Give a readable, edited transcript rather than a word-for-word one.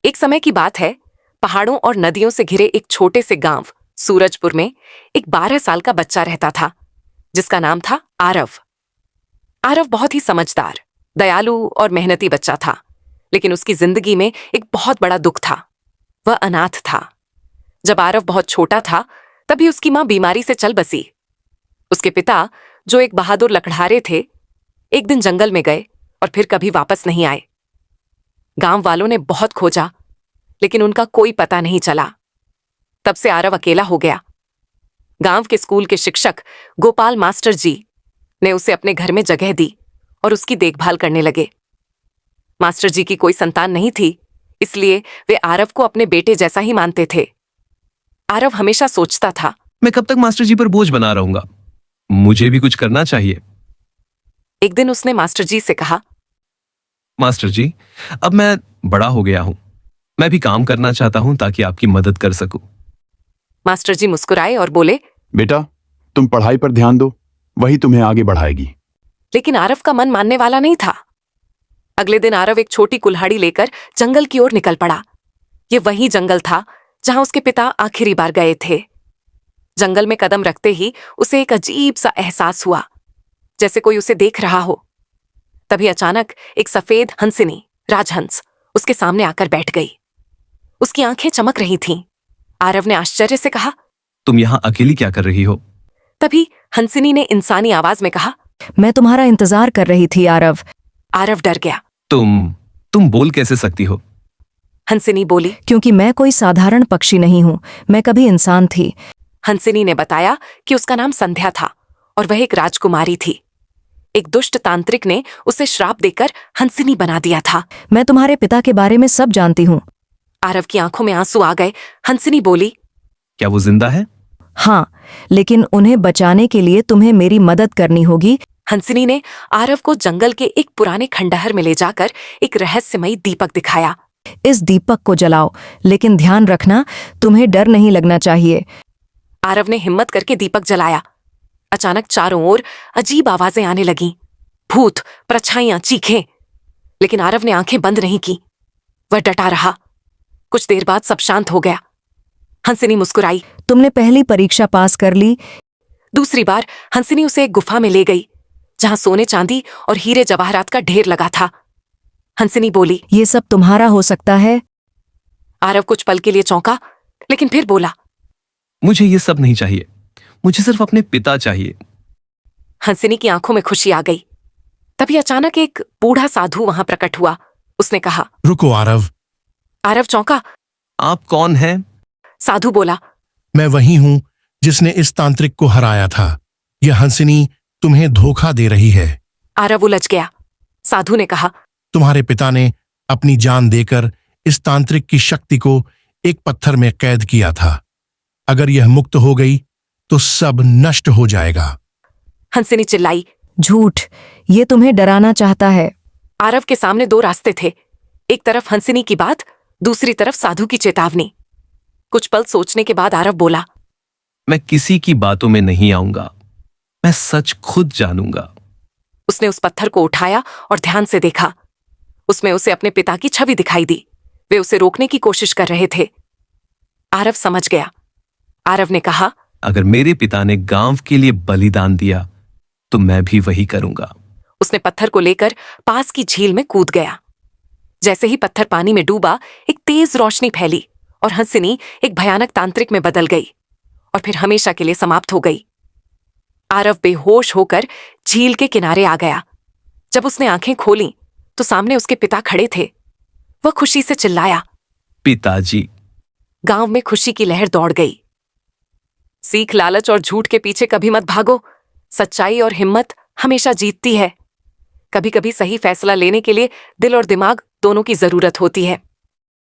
एक समय की बात है, पहाड़ों और नदियों से घिरे एक छोटे से गांव सूरजपुर में एक 12 साल का बच्चा रहता था, जिसका नाम था आरव। आरव बहुत ही समझदार, दयालु और मेहनती बच्चा था, लेकिन उसकी जिंदगी में एक बहुत बड़ा दुख था। वह अनाथ था। जब आरव बहुत छोटा था, तभी उसकी मां बीमारी से चल बसी। उसके पिता, जो एक बहादुर लकड़हारे थे, एक दिन जंगल में गए और फिर कभी वापस नहीं आए। गांव वालों ने बहुत खोजा, लेकिन उनका कोई पता नहीं चला। तब से आरव अकेला हो गया। गांव के स्कूल के शिक्षक गोपाल मास्टर जी ने उसे अपने घर में जगह दी और उसकी देखभाल करने लगे। मास्टर जी की कोई संतान नहीं थी, इसलिए वे आरव को अपने बेटे जैसा ही मानते थे। आरव हमेशा सोचता था, मैं कब तक मास्टर जी पर बोझ बना रहूंगा? मुझे भी कुछ करना चाहिए। एक दिन उसने मास्टर जी से कहा, मास्टर जी, अब मैं बड़ा हो गया हूं। मैं भी काम करना चाहता हूं ताकि आपकी मदद कर सकूं। मास्टर जी मुस्कुराए और बोले, बेटा, तुम पढ़ाई पर ध्यान दो, वही तुम्हें आगे बढ़ाएगी। लेकिन आरव का मन मानने वाला नहीं था। अगले दिन आरव एक छोटी कुल्हाड़ी लेकर जंगल की ओर निकल पड़ा। ये वही जंगल था जहां उसके पिता आखिरी बार गए थे। जंगल में कदम रखते ही उसे एक अजीब सा एहसास हुआ, जैसे कोई उसे देख रहा हो। तभी अचानक एक सफेद हंसिनी, राजहंस, उसके सामने आकर बैठ गई। उसकी आंखें चमक रही थीं। आरव ने आश्चर्य से कहा, तुम यहां अकेली क्या कर रही हो? तभी हंसिनी ने इंसानी आवाज में कहा, मैं तुम्हारा इंतजार कर रही थी आरव। आरव डर गया। तुम बोल कैसे सकती हो? हंसिनी बोली, क्योंकि मैं कोई साधारण पक्षी नहीं हूँ, मैं कभी इंसान थी। हंसिनी ने बताया कि उसका नाम संध्या था और वह एक राजकुमारी थी। एक दुष्ट तांत्रिक ने उसे श्राप देकर हंसिनी बना दिया था। मैं तुम्हारे पिता के बारे में सब जानती हूँ। आरव की आंखों में आंसू आ गए। हंसिनी बोली, क्या वो जिंदा है? हाँ, लेकिन उन्हें बचाने के लिए तुम्हें मेरी मदद करनी होगी। हंसिनी ने आरव को जंगल के एक पुराने खंडहर में ले जाकर एक रहस्यमयी दीपक दिखाया। इस दीपक को जलाओ, लेकिन ध्यान रखना, तुम्हें डर नहीं लगना चाहिए। आरव ने हिम्मत करके दीपक जलाया। अचानक चारों ओर अजीब आवाजें आने लगीं। भूत, परछाइयां, चीखें। लेकिन आरव ने आंखें बंद नहीं की। वह डटा रहा। कुछ देर बाद सब शांत हो गया। हंसिनी मुस्कुराई। तुमने पहली परीक्षा पास कर ली। दूसरी बार हंसिनी उसे एक गुफा में ले गई, जहां सोने चांदी और हीरे जवाहरात का ढेर लगा था। हंसिनी बोली, ये सब तुम्हारा हो सकता है। आरव कुछ पल के लिए चौंका, लेकिन फिर बोला, मुझे ये सब नहीं चाहिए। मुझे सिर्फ अपने पिता चाहिए। हंसिनी की आंखों में खुशी आ गई। तभी अचानक एक बूढ़ा साधु वहां प्रकट हुआ। उसने कहा, रुको आरव। आरव चौंका। आप कौन हैं? साधु बोला, मैं वही हूं जिसने इस तांत्रिक को हराया था। यह हंसिनी तुम्हें धोखा दे रही है। आरव उलझ गया। साधु ने कहा, तुम्हारे पिता ने अपनी जान देकर इस तांत्रिक की शक्ति को एक पत्थर में कैद किया था। अगर यह मुक्त हो गई तो सब नष्ट हो जाएगा। हंसिनी चिल्लाई। झूठ, ये तुम्हें डराना चाहता है। आरव के सामने दो रास्ते थे। एक तरफ हंसिनी की बात, दूसरी तरफ साधु की चेतावनी। कुछ पल सोचने के बाद आरव बोला, मैं किसी की बातों में नहीं आऊंगा। मैं सच खुद जानूंगा। उसने उस पत्थर को उठाया और ध्यान से देखा। उसमें उसे अपने पिता की छवि दिखाई दी। वे उसे रोकने की कोशिश कर रहे थे। आरव समझ गया। आरव ने कहा, अगर मेरे पिता ने गांव के लिए बलिदान दिया तो मैं भी वही करूंगा। उसने पत्थर को लेकर पास की झील में कूद गया। जैसे ही पत्थर पानी में डूबा, एक तेज रोशनी फैली और हंसिनी एक भयानक तांत्रिक में बदल गई और फिर हमेशा के लिए समाप्त हो गई। आरव बेहोश होकर झील के किनारे आ गया। जब उसने आंखें खोलीं तो सामने उसके पिता खड़े थे। वह खुशी से चिल्लाया, पिताजी। गांव में खुशी की लहर दौड़ गई। सीख, लालच और झूठ के पीछे कभी मत भागो। सच्चाई और हिम्मत हमेशा जीतती है। कभी कभी सही फैसला लेने के लिए दिल और दिमाग दोनों की जरूरत होती है।